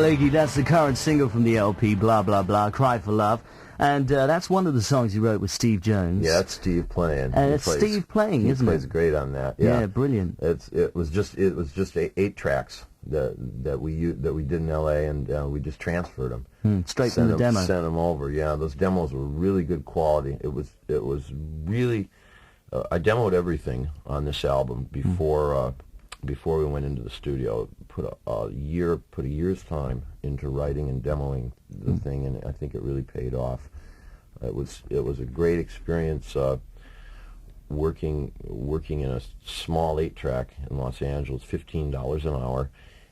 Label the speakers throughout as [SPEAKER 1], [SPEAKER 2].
[SPEAKER 1] Iggy, that's the current single from the LP, Blah Blah Blah, Cry for Love. And that's one of the songs you wrote with Steve Jones.
[SPEAKER 2] Yeah, it's Steve playing.
[SPEAKER 1] And it's Steve playing, isn't it?
[SPEAKER 2] He plays great on that. Yeah,
[SPEAKER 1] brilliant.
[SPEAKER 2] It was just 8 tracks that we did in L.A. and we just transferred them.
[SPEAKER 1] Straight from the demo.
[SPEAKER 2] Sent them over. Yeah, those demos were really good quality. It was really. I demoed everything on this album before we went into the studio. Put a year's time into writing and demoing the thing, and I think it really paid off. It was a great experience working in a small 8-track in Los Angeles, $15 an hour,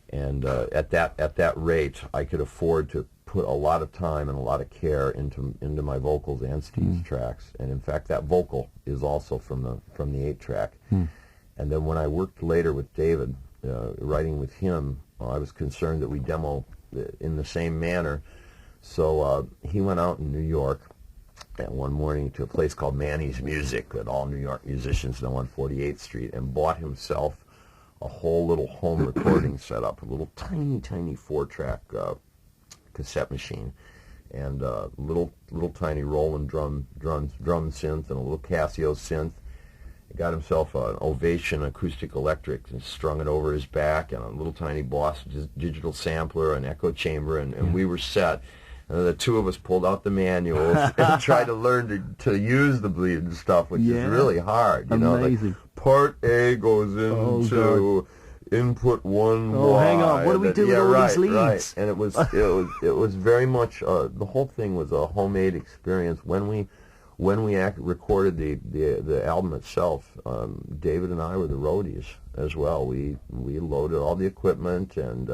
[SPEAKER 2] and at that rate, I could afford to put a lot of time and a lot of care into my vocals and Steve's tracks. And in fact, that vocal is also from the 8-track. And then when I worked later with David, writing with him, I was concerned that we demo in the same manner. So he went out in New York one morning to a place called Manny's Music that all New York musicians know on 48th Street, and bought himself a whole little home recording setup, a little tiny 4-track cassette machine, and little tiny Roland drum synth and a little Casio synth. He got himself an Ovation acoustic electric and strung it over his back, and a little tiny Boss digital sampler, an echo chamber, and we were set. And the two of us pulled out the manuals and tried to learn to use the bleeding stuff, which is really hard. You know, like part A goes into input 1.
[SPEAKER 1] Oh, hang on! What do we do with all these leads?
[SPEAKER 2] Right. And it was very much the whole thing was a homemade experience. When we recorded the album itself, David and I were the roadies as well. We loaded all the equipment and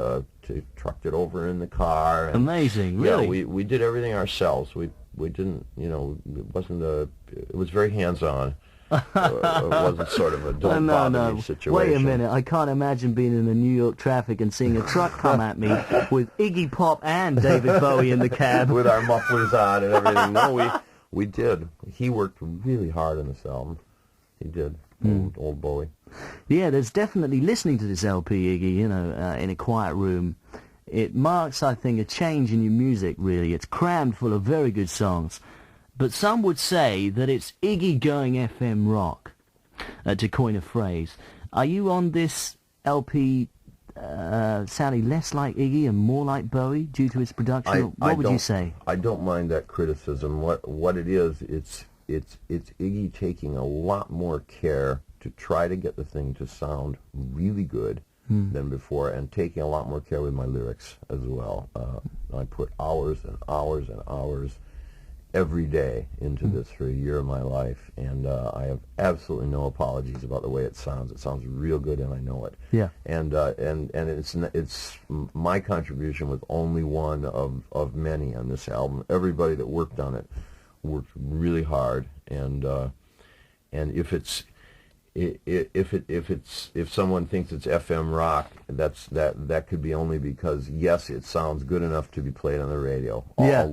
[SPEAKER 2] trucked it over in the car. And,
[SPEAKER 1] amazing, really.
[SPEAKER 2] Yeah, we did everything ourselves. We didn't, it was very hands-on. It wasn't sort of a don't bother me situation.
[SPEAKER 1] Wait a minute, I can't imagine being in the New York traffic and seeing a truck come at me with Iggy Pop and David Bowie in the cab.
[SPEAKER 2] With our mufflers on and everything. No, we did. He worked really hard on this album. He did. Old Bowie.
[SPEAKER 1] Yeah, there's definitely, listening to this LP, Iggy, in a quiet room, it marks, I think, a change in your music, really. It's crammed full of very good songs. But some would say that it's Iggy going FM rock, to coin a phrase. Are you on this LP sounding less like Iggy and more like Bowie due to its production? What would you say?
[SPEAKER 2] I don't mind that criticism. What it is, it's Iggy taking a lot more care to try to get the thing to sound really good than before, and taking a lot more care with my lyrics as well. I put hours and hours and hours every day into this for a year of my life, and I have absolutely no apologies about the way it sounds. It sounds real good, and I know it.
[SPEAKER 1] Yeah.
[SPEAKER 2] And it's my contribution was only one of many on this album. Everybody that worked on it worked really hard, and if someone thinks it's FM rock, that could be only because, yes, it sounds good enough to be played on the radio.
[SPEAKER 1] Yeah.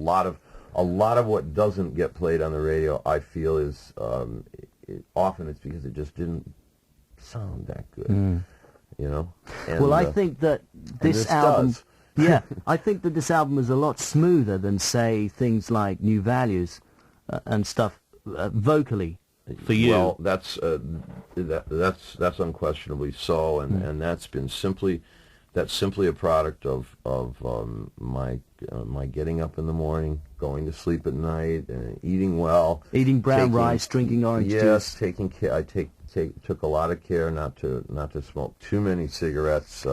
[SPEAKER 2] A lot of what doesn't get played on the radio, I feel, is often it's because it just didn't sound that good, you know. And,
[SPEAKER 1] well, I think that this album,
[SPEAKER 2] does.
[SPEAKER 1] I think that this album is a lot smoother than, say, things like New Values and stuff vocally for you.
[SPEAKER 2] Well, that's unquestionably so, and that's simply a product of my getting up in the morning, going to sleep at night, eating well,
[SPEAKER 1] eating brown rice, drinking orange juice.
[SPEAKER 2] Yes, taking care. I took a lot of care not to smoke too many cigarettes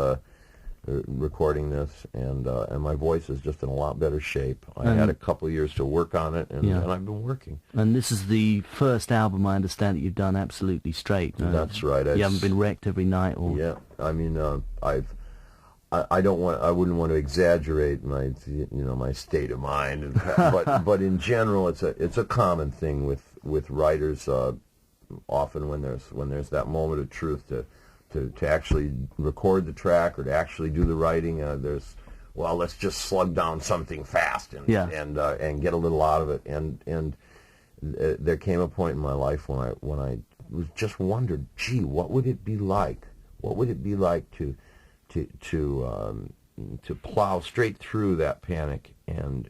[SPEAKER 2] recording this, and my voice is just in a lot better shape. I had a couple of years to work on it, and I've been working. And
[SPEAKER 1] this is the first album I understand that you've done absolutely straight.
[SPEAKER 2] That's right.
[SPEAKER 1] You haven't been wrecked every night, or
[SPEAKER 2] I mean, I wouldn't want to exaggerate my state of mind, but in general, it's a common thing with writers. Often when there's that moment of truth to actually record the track or to actually do the writing, let's just slug down something fast and get a little out of it. And there came a point in my life when I just wondered, gee, what would it be like? What would it be like to to plow straight through that panic and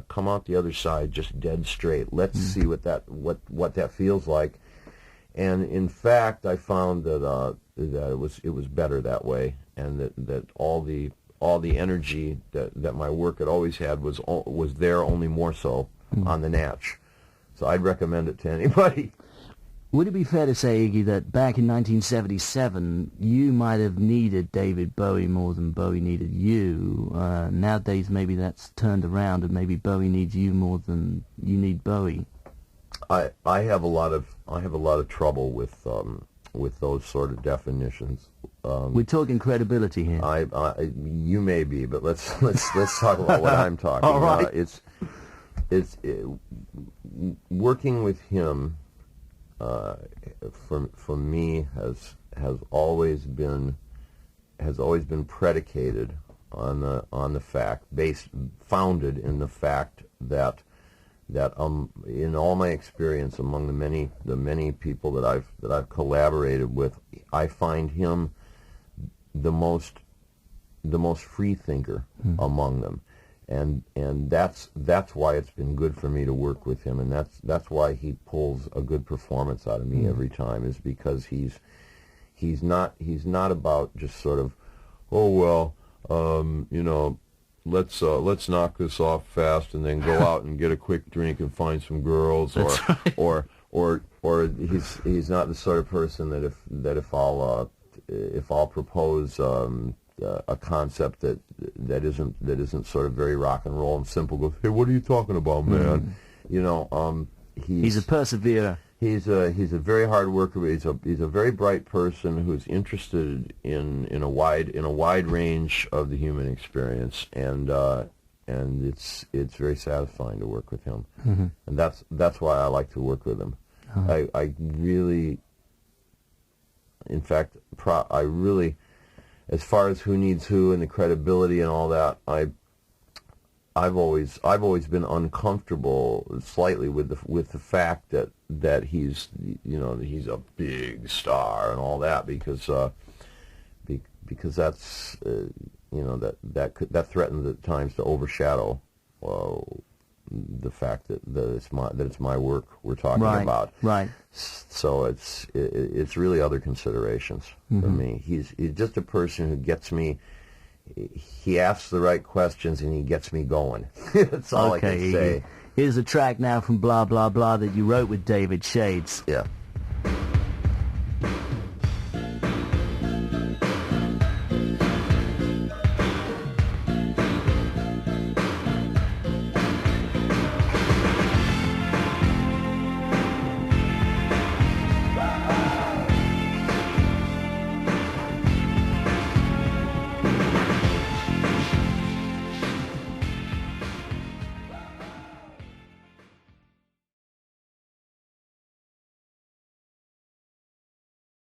[SPEAKER 2] come out the other side just dead straight. Let's see what that feels like. And in fact, I found that it was better that way, and that all the energy that my work had always had was there, only more so on the Natch. So I'd recommend it to anybody.
[SPEAKER 1] Would it be fair to say, Iggy, that back in 1977, you might have needed David Bowie more than Bowie needed you? Nowadays, maybe that's turned around, and maybe Bowie needs you more than you need Bowie.
[SPEAKER 2] I have a lot of trouble with those sort of definitions.
[SPEAKER 1] We're talking credibility here.
[SPEAKER 2] You may be, but let's talk about what I'm talking.
[SPEAKER 1] All right.
[SPEAKER 2] It's working with him. For me has always been predicated on the fact, founded in the fact that in all my experience among the many people that I've collaborated with, I find him the most free thinker among them. And that's why it's been good for me to work with him, and that's why he pulls a good performance out of me every time, is because he's not about just sort of, oh well, let's knock this off fast and then go out and get a quick drink and find some girls, or he's not the sort of person that if I'll propose a concept that isn't sort of very rock and roll and simple, goes, hey, what are you talking about, man? He's
[SPEAKER 1] a perseverer.
[SPEAKER 2] He's a very hard worker. He's a very bright person who's interested in a wide range of the human experience, and it's very satisfying to work with him, and that's why I like to work with him. I really, in fact, I really. As far as who needs who and the credibility and all that, I've always been uncomfortable slightly with the fact that he's he's a big star and all that, because that's that threatens at times to overshadow the fact that it's my work we're talking about.
[SPEAKER 1] Right.
[SPEAKER 2] So it's really other considerations for me. He's just a person who gets me. He asks the right questions and he gets me going. That's all I can say.
[SPEAKER 1] Here's a track now from Blah Blah Blah that you wrote with David Shades.
[SPEAKER 2] Yeah.